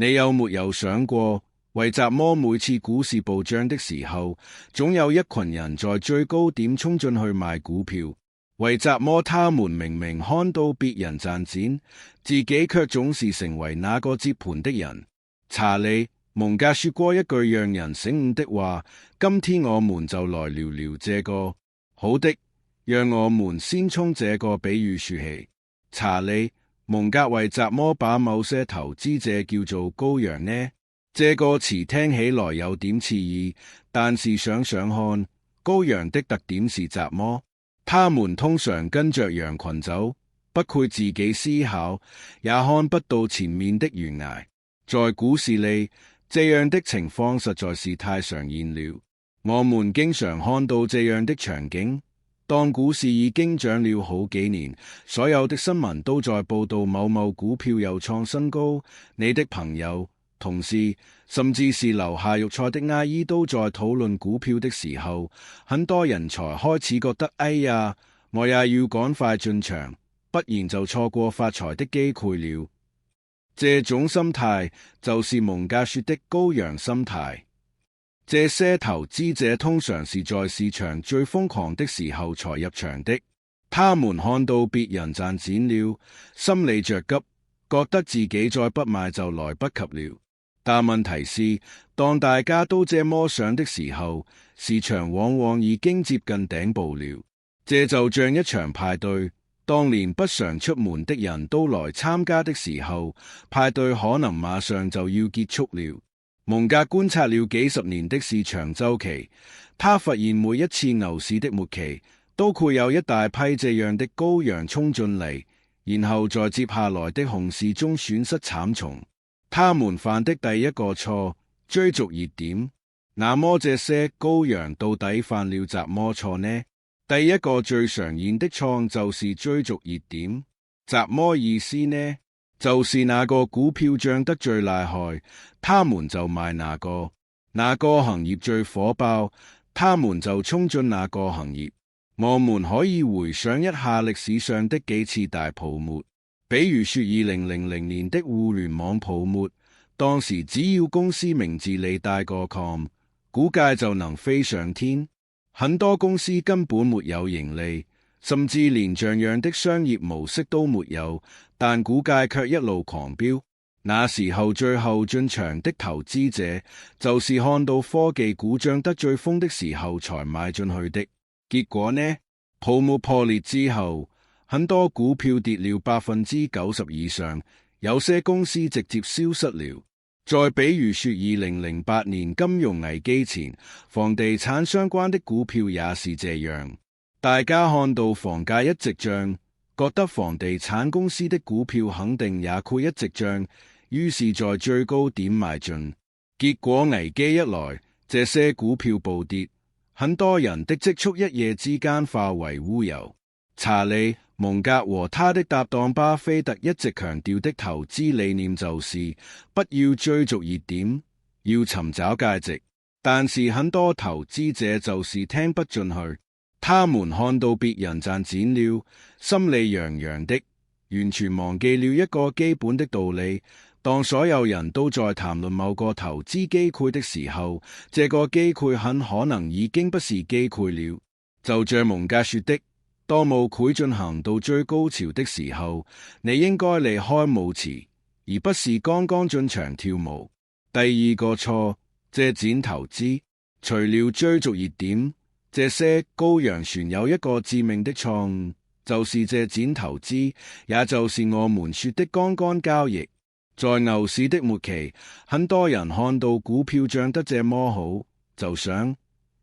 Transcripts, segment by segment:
你有沒有想過，為什麼每次股市暴漲的時候，總有一群人在最高點衝進去買股票？為什麼他們明明看到別人賺錢，自己卻總是成為那個接盤的人？查理·蒙格說過一句讓人醒悟的話：今天我們就來聊聊這個。好的，讓我們先從這個比喻說起。查理·蒙格為什麼把某些投資者叫做羔羊呢？這個詞聽起來有點刺耳，但是想想看，羔羊的特點是什麼？他們通常跟着羊群走，不會自己思考，也看不到前面的懸崖。在股市裡，這樣的情況實在是太常見了。我們經常看到這樣的場景：當股市已經漲了好幾年，所有的新聞都在報道某某股票又創新高，你的朋友、同事，甚至是樓下肉菜的阿姨都在討論股票的時候，很多人才開始覺得，哎呀，我也要趕快進場，不然就錯過發財的機會了。這種心態就是蒙格說的羔羊心態。這些投資者通常是在市場最瘋狂的時候才入場的，他們看到別人賺錢了，心裏着急，覺得自己再不買就來不及了。但問題是，當大家都這麼想的時候，市場往往已經接近頂部了。這就像一場派對，當連不常出門的人都來參加的時候，派對可能馬上就要結束了。蒙格觀察了幾十年的市場週期，他發現每一次牛市的末期，都會有一大批這樣的羔羊衝進嚟，然後在接下來的熊市中損失慘重。他們犯的第一個錯，追逐熱點。那麼這些羔羊到底犯了什麼錯呢？第一個最常見的錯就是追逐熱點。什麼意思呢？就是那個股票漲得最厲害，他們就買那個；那個行業最火爆，他們就衝進那個行業。我們可以回想一下歷史上的幾次大泡沫，比如說2000年的互聯網泡沫，當時只要公司名字裏帶個 com， 股價就能飛上天。很多公司根本沒有盈利，甚至連像樣的商業模式都沒有，但股價卻一路狂飆。那時候最後進場的投資者，就是看到科技股漲得最瘋的時候才買進去的。結果呢？泡沫破裂之後，很多股票跌了90%以上，有些公司直接消失了。再比如說2008年金融危機前，房地產相關的股票也是這樣。大家看到房價一直漲，覺得房地產公司的股票肯定也會一直漲，於是在最高點買進。結果危機一來，這些股票暴跌，很多人的積蓄一夜之間化為烏有。查理·蒙格和他的搭檔巴菲特一直強調的投資理念就是不要追逐熱點，要尋找價值。但是很多投資者就是聽不進去，他們看到別人賺錢了，心裏洋洋的，完全忘記了一個基本的道理：當所有人都在談論某個投資機會的時候，這個機會很可能已經不是機會了。就像蒙格說的，當舞會進行到最高潮的時候，你應該離開舞池，而不是剛剛進場跳舞。第二個錯，借錢投資。除了追逐熱點，這些羔羊船有一個致命的錯誤，就是借錢投資，也就是我們說的槓桿交易。在牛市的末期，很多人看到股票漲得這麼好，就想，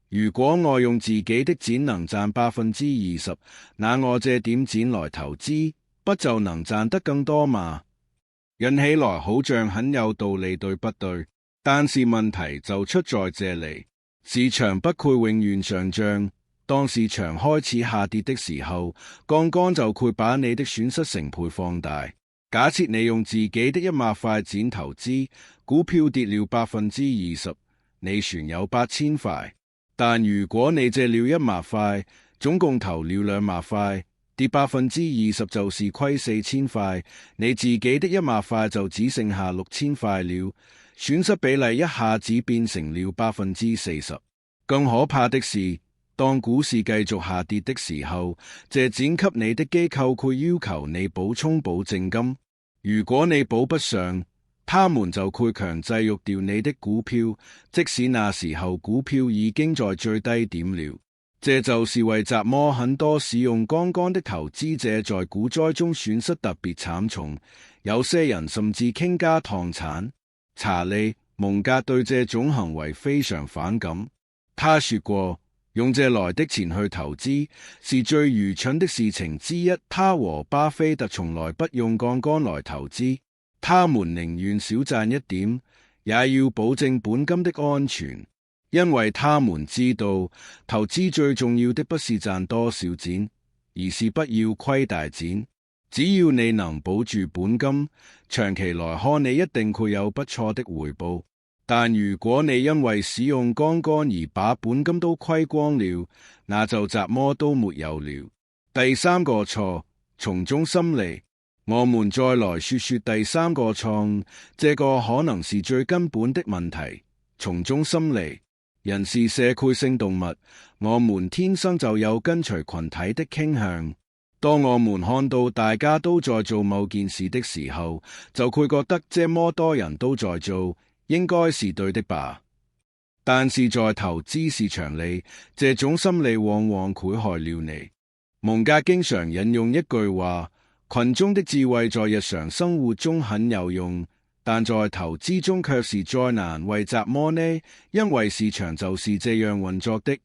如果我用自己的錢能賺20%，那我借點錢來投資，不就能賺得更多嗎？引起來好像很有道理，對不對？但是問題就出在這裡，市場不會永遠上漲。當市場開始下跌的時候，槓桿就會把你的損失成倍放大。假設你用自己的1萬塊錢投資，股票跌了20%，你存有8000塊。但如果你借了1萬塊，總共投了2萬塊，跌20%就是虧4000塊，你自己的1萬塊就只剩下6000塊了，損失比例一下子變成了40%。更可怕的是，當股市繼續下跌的時候，借錢給你的機構會要求你補充保證金，如果你補不上，他們就會強制喐掉你的股票，即使那時候股票已經在最低點了。這就是為什麼很多使用槓桿的投資者在股災中損失特別慘重，有些人甚至傾家蕩產。查理·蒙格對這種行為非常反感。他說過，用借來的錢去投資是最愚蠢的事情之一。他和巴菲特從來不用槓桿來投資，他們寧願少賺一點，也要保證本金的安全。因為他們知道，投資最重要的不是賺多少錢，而是不要虧大錢。只要你能保住本金，長期來看你一定會有不錯的回報。但如果你因為使用槓桿而把本金都虧光了，那就什麼都沒有了。第三個錯，從眾心理。我們再來說說第三個錯誤，這個可能是最根本的問題，從眾心理。人是社會性動物，我們天生就有跟隨群體的傾向。當我們看到大家都在做某件事的時候，就會覺得這麼多人都在做，應該是對的吧？但是在投資市場裏，這種心理往往禍害了你。蒙格經常引用一句話：群眾的智慧在日常生活中很有用，但在投資中卻是災難。為什麼呢？因為市場就是這樣運作的。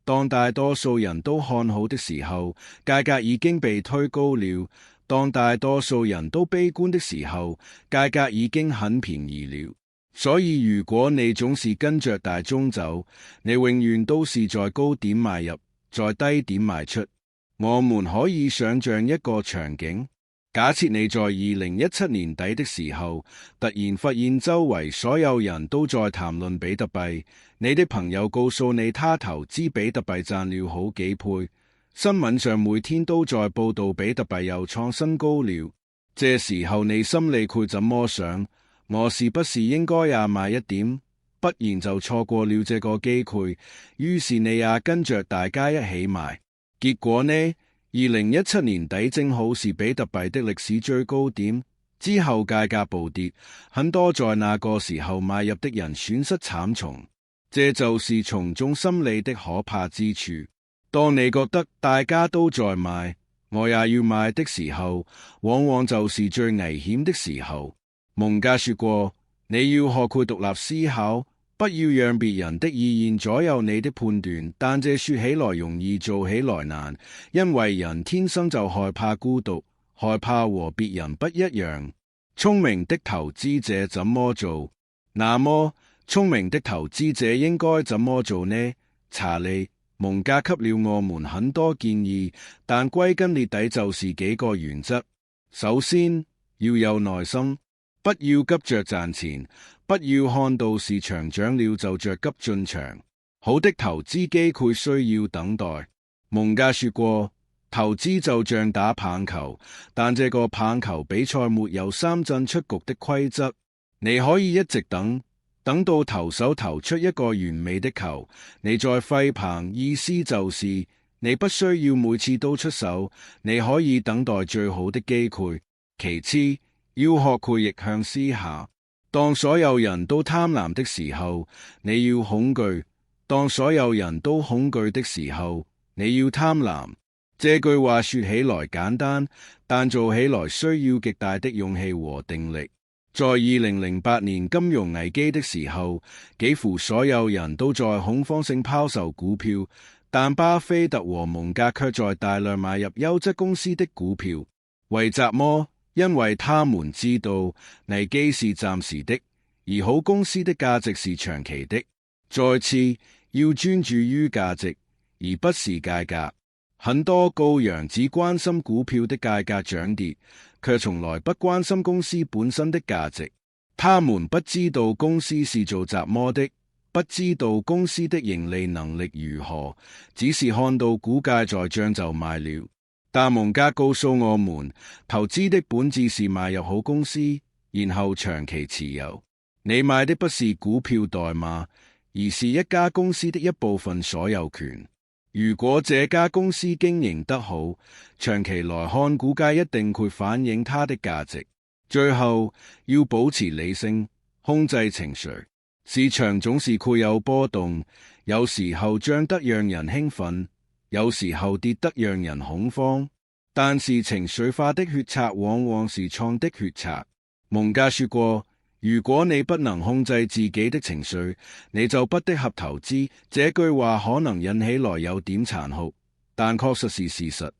當大多數人都看好的時候，價格已經被推高了；當大多數人都悲觀的時候，價格已經很便宜了。所以如果你總是跟着大眾走，你永遠都是在高點買入，在低點賣出。我們可以想象一個場景。假設你在2017年底的時候，突然發現周圍所有人都在談論比特幣，你的朋友告訴你他投資比特幣賺了好幾倍，新聞上每天都在報道比特幣又創新高了。這時候你心裏會怎麼想？我是不是應該也買一點？不然就錯過了這個機會。於是你也跟着大家一起買。結果呢？2017年底正好是比特幣的歷史最高點，之後價格暴跌，很多在那個時候買入的人損失慘重。這就是從眾心理的可怕之處。當你覺得大家都在買，我也要買的時候，往往就是最危險的時候。蒙格說過，你要學會獨立思考，不要讓別人的意見左右你的判斷，但這說起來容易，做起來難，因為人天生就害怕孤獨，害怕和別人不一樣。聰明的投資者怎麼做？那麼，聰明的投資者應該怎麼做呢？查理·蒙格給了我們很多建議，但歸根結底就是幾個原則。首先，要有耐心，不要急着賺錢。不要看到市場漲了就着急進場。好的投資機會需要等待。蒙格說過，投資就像打棒球，但這個棒球比賽沒有三振出局的規則。你可以一直等到投手投出一個完美的球，你再揮棒。意思就是你不需要每次都出手，你可以等待最好的機會。其次，要學會逆向思考。當所有人都貪婪的時候，你要恐懼；當所有人都恐懼的時候，你要貪婪。這句話說起來簡單，但做起來需要極大的勇氣和定力。在2008年金融危機的時候，幾乎所有人都在恐慌性拋售股票，但巴菲特和蒙格卻在大量買入優質公司的股票。為什麼？因為他們知道危機是暫時的，而好公司的價值是長期的。再次，要專注於價值，而不是價格。很多羔羊只關心股票的價格漲跌，卻從來不關心公司本身的價值。他們不知道公司是做什麼的，不知道公司的盈利能力如何，只是看到股價在漲就買了。但蒙格告訴我們，投資的本質是買入好公司，然後長期持有。你買的不是股票代碼，而是一家公司的一部分所有權。如果這家公司經營得好，長期來看股價一定會反映它的價值。最後，要保持理性，控制情緒。市場總是會有波動，有時候漲得讓人興奮，有時候跌得讓人恐慌。但是情緒化的決策往往是錯的決策。蒙格說過，如果你不能控制自己的情緒，你就不適合投資。這句話可能引起來有點殘酷，但確實是事實。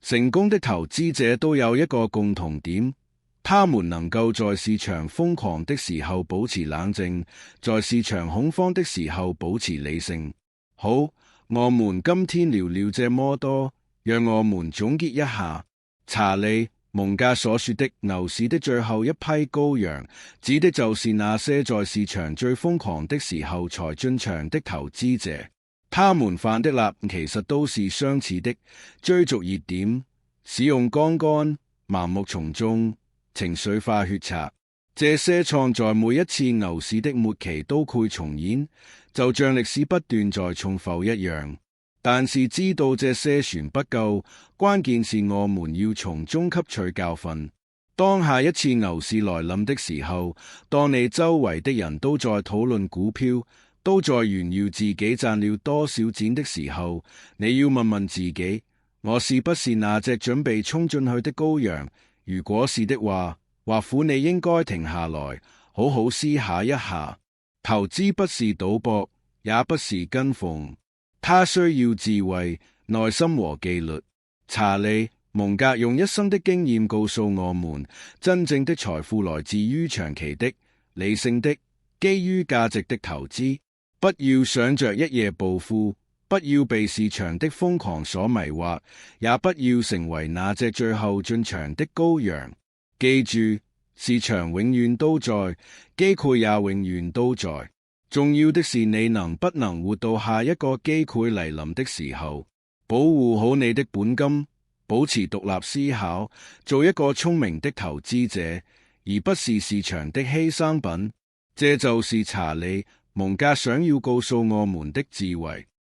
成功的投資者都有一個共同點，他們能夠在市場瘋狂的時候保持冷靜，在市場恐慌的時候保持理性。好，我們今天聊聊這麼多，讓我們總結一下。查理·蒙格所說的牛市的最後一批羔羊，指的就是那些在市場最瘋狂的時候才進場的投資者。他們犯的錯其實都是相似的：追逐熱點、使用槓桿、盲目從眾、情緒化決策。這些錯在每一次牛市的末期都會重演，就像歷史不斷在重複一樣。但是知道這些船不夠，關鍵是我們要從中吸取教訓。當下一次牛市來臨的時候，當你周圍的人都在討論股票，都在炫耀自己賺了多少錢的時候，你要問問自己，我是不是那隻準備衝進去的羔羊？如果是的話，或許你應該停下來，好好思考一下。投資不是賭博，也不是跟風，它需要智慧、耐心和紀律。查理·蒙格用一生的經驗告訴我們，真正的財富來自於長期的、理性的、基於價值的投資。不要想着一夜暴富，不要被市場的瘋狂所迷惑，也不要成為那隻最後進場的羔羊。記住，市場永遠都在，機會也永遠都在。重要的是你能不能活到下一個機會來臨的時候。保護好你的本金，保持獨立思考，做一個聰明的投資者，而不是市場的犧牲品。這就是查理·蒙格想要告訴我們的智慧。